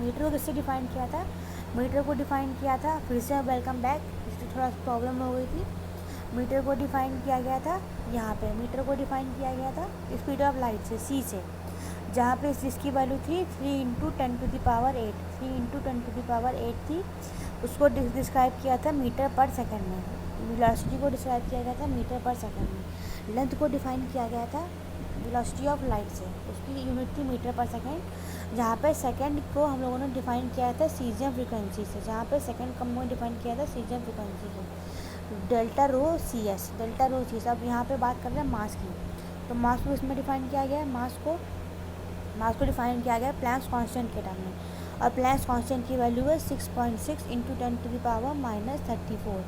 Metre को किससे define किया था, मीटर को डिफाइन किया था, फिर से वेलकम बैक, इसमें थोड़ा प्रॉब्लम हो गई थी। मीटर को डिफाइन किया गया था यहाँ पे, मीटर को डिफाइन किया गया था स्पीड ऑफ लाइट से, सी से, जहाँ पे जिसकी वैल्यू थी 3 × 10⁸ 8, 3 × 10⁸ 8 थी। उसको डिस्क्राइब किया था मीटर पर सेकंड में, वेलोसिटी को डिस्क्राइब किया गया था मीटर पर सेकंड में। लेंथ को डिफाइन किया गया था वेलोसिटी ऑफ लाइट से, उसकी यूनिट थी मीटर पर सेकंड, जहाँ पे सेकंड को हम लोगों ने डिफाइन किया था सीजियम फ्रिक्वेंसी से, जहाँ पे सेकंड को हमने डिफाइन किया था सीजियम फ्रिक्वेंसी से, delta rho C S, delta rho C S. अब यहाँ पे बात कर रहे हैं मास की, तो मास को इसमें डिफाइन किया गया है, मास को डिफाइन किया गया प्लैंक्स कांस्टेंट के टर्म में, और प्लैंक्स कांस्टेंट की वैल्यू है 6.6 × 10⁻−34,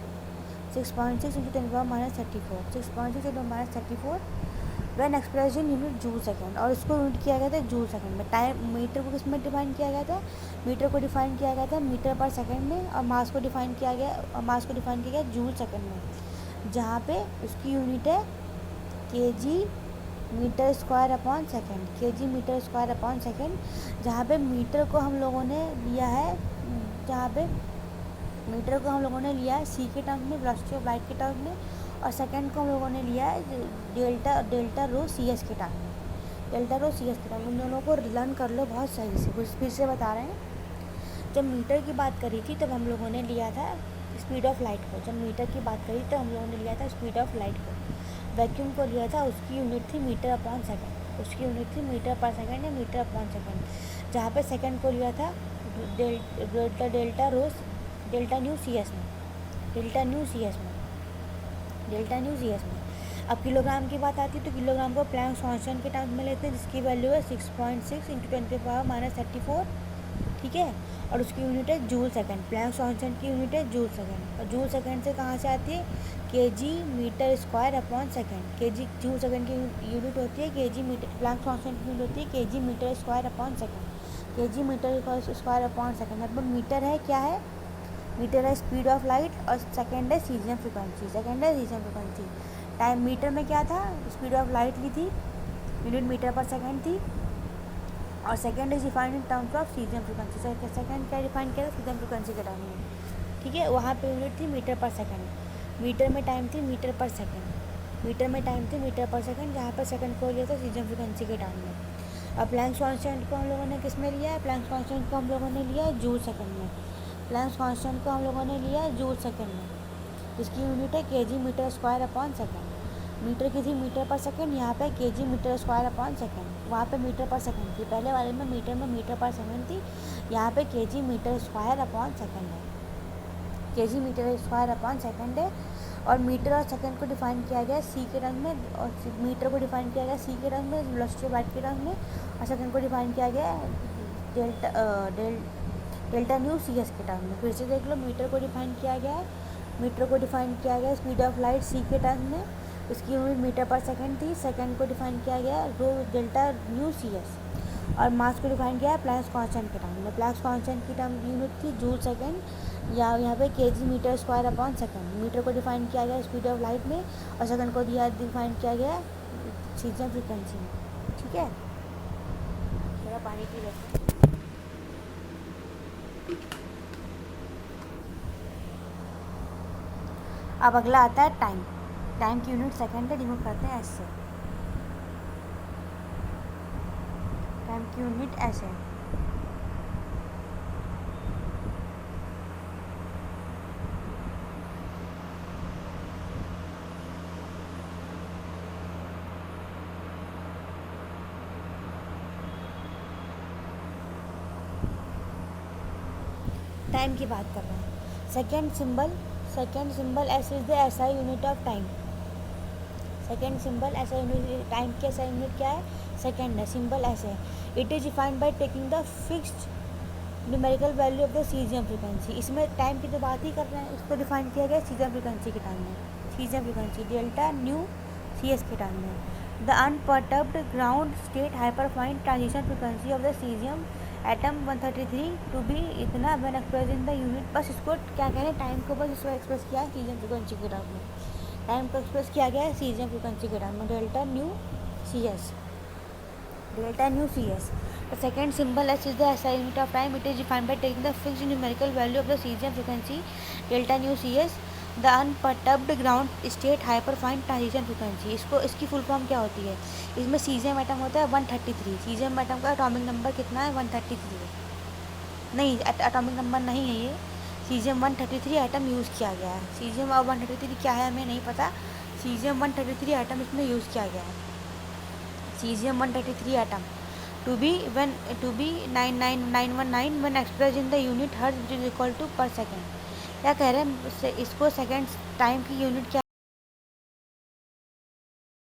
6.6 × 10⁻−34, 6.6 × -34 when expressed in unit joule second, और इसको यूनिट किया गया था जूल सेकंड में। टाइम मीटर को किस में डिफाइन किया गया था, मीटर को डिफाइन किया गया था मीटर पर सेकंड में, और मास को डिफाइन किया गया जूल सेकंड में, जहाँ पे उसकी यूनिट है kg metre square upon second, kg metre square upon second, जहाँ पे मीटर को हम लोगों ने लिया है, सी के टर्म में, वेलोसिटी ऑफ लाइट के टर्म में, और सेकंड को हम लोगों ने लिया है डेल्टा रो सी एस के टर्म में, डेल्टा रो सी एस के टर्म में। उन दोनों को लर्न कर लो बहुत सही से, कुछ फिर से बता रहे हैं। जब मीटर की बात करी थी तब हम लोगों ने लिया था स्पीड ऑफ लाइट को, जब मीटर की बात करी तो हम लोगों ने लिया था स्पीड ऑफ लाइट को। वैक्यूम को लिया था, उसकी यूनिट थी मीटर अपॉन सेकंड, उसकी यूनिट थी मीटर पर सेकंड या मीटर अपॉन सेकंड, जहाँ पे सेकंड को लिया था डेल्टा न्यू सी एस में, डेल्टा न्यू सी एस में। अब किलोग्राम की बात आती है तो किलोग्राम को प्लैंक्स कांस्टेंट के टर्म्स में लेते हैं, जिसकी वैल्यू है 6.6 × 10⁻−34, ठीक है, और उसकी यूनिट है जूल सेकंड। प्लैंक्स कांस्टेंट की यूनिट है जूल सेकंड, और जूल सेकंड से कहाँ से आती है, kg metre square upon second, kg joule second की यूनिट होती है kg मीटर, प्लैंक्स कांस्टेंट की यूनिट होती है kg metre square upon second, kg metre square upon second. मतलब मीटर है क्या है, मीटर है स्पीड ऑफ लाइट, और सेकंड है सीजियम फ्रिक्वेंसी, टाइम मीटर में क्या था, स्पीड ऑफ लाइट ली थी, यूनिट मीटर पर सेकंड थी, और second is defined in terms of caesium frequency, second क्या डिफाइन किया था सीजियम फ्रिक्वेंसी के टर्म में, ठीक है। वहाँ पे यूनिट थी मीटर पर सेकंड, मीटर में टाइम थी मीटर पर सेकंड, जहाँ पर सेकंड को लिया था सीजियम फ्रिक्वेंसी के टर्म में। अब प्लैंक्स कांस्टेंट को हम लोगों ने किस में लिया है, प्लैंक्स कांस्टेंट को हम लोगों ने लिया है जूल सेकंड में, प्लैंक्स कांस्टेंट को हम लोगों ने लिया है जूल सेकंड में, इसकी यूनिट है kg metre square upon second. Metre की थी मीटर पर सेकंड, यहाँ पे kg metre square upon second, वहाँ पे मीटर पर सेकंड थी, पहले वाले में मीटर पर सेकंड थी, यहाँ पे kg metre square upon second है, kg metre square upon second है। और मीटर और सेकंड को डिफाइन किया गया सी के टर्म में, और मीटर को डिफाइन किया गया सी के टर्म में, वेलोसिटी ऑफ लाइट के टर्म में, और सेकंड को डिफाइन किया गया डेल्टा न्यू सी एस के टर्म में। फिर से देख लो, मीटर को डिफाइन किया गया है स्पीड ऑफ लाइट सी के टर्म में, इसकी यूनिट मीटर पर सेकंड थी, सेकंड को डिफाइन किया गया rho delta nu C S, और मास को डिफाइन किया है प्लैंक्स कांस्टेंट के टर्म में, प्लैंक्स कांस्टेंट की टर्म यूनिट थी जूल सेकंड, या यहाँ पे kg metre square upon second. Metre को डिफाइन किया गया स्पीड ऑफ लाइट में, और सेकंड को डिफाइन किया गया सीजियम फ्रिक्वेंसी में, ठीक है। थोड़ा पानी पी लेते हैं। अब अगला आता है टाइम की यूनिट सेकंड है, डिनोट करते हैं ऐसे, टाइम की यूनिट ऐसे है। टाइम की बात कर रहे हैं, second symbol S is the SI unit of time, second symbol ऐसा यूनिट, टाइम की ऐसा यूनिट क्या है, सेकेंड है, सिंबल ऐसे है। It is defined by taking the fixed numerical value of the caesium frequency, इसमें टाइम की तो बात ही कर रहे हैं, इसको डिफाइन किया गया सीजियम फ्रिक्वेंसी के टाइम में, caesium frequency delta nu C S के टाइम में। The unperturbed ground state hyperfine transition frequency of the caesium atom 133 to be इतना when express in the unit, बस इसको क्या कह रहे हैं, टाइम को बस इसको एक्सप्रेस किया है सीजियम फ्रिक्वेंसी के टर्म में, टाइम को एक्सप्रेस किया गया है सीजियम फ्रिक्वेंसी के टर्म में, delta nu C S, Delta nu Cs. The second symbol S is the SI unit of time. It is defined by taking the fixed numerical value of the cesium frequency delta nu Cs, the unperturbed ground state hyperfine transition frequency. इसकी full form क्या होती है? इसमें caesium atom होता है 133. Caesium atom का atomic number कितना है? 133 है. नहीं, एटॉमिक नंबर नहीं है ये. सीजियम 133 एटम यूज़ किया गया है. सीजियम और 133 क्या है हमें नहीं पता. सीजियम 133 एटम इसमें यूज़ किया गया है. Cesium 133 atom to be 99919 when expressed in the unit hertz which is equal to per second. क्या कह रहे हैं? इसको सेकेंड टाइम की यूनिट क्या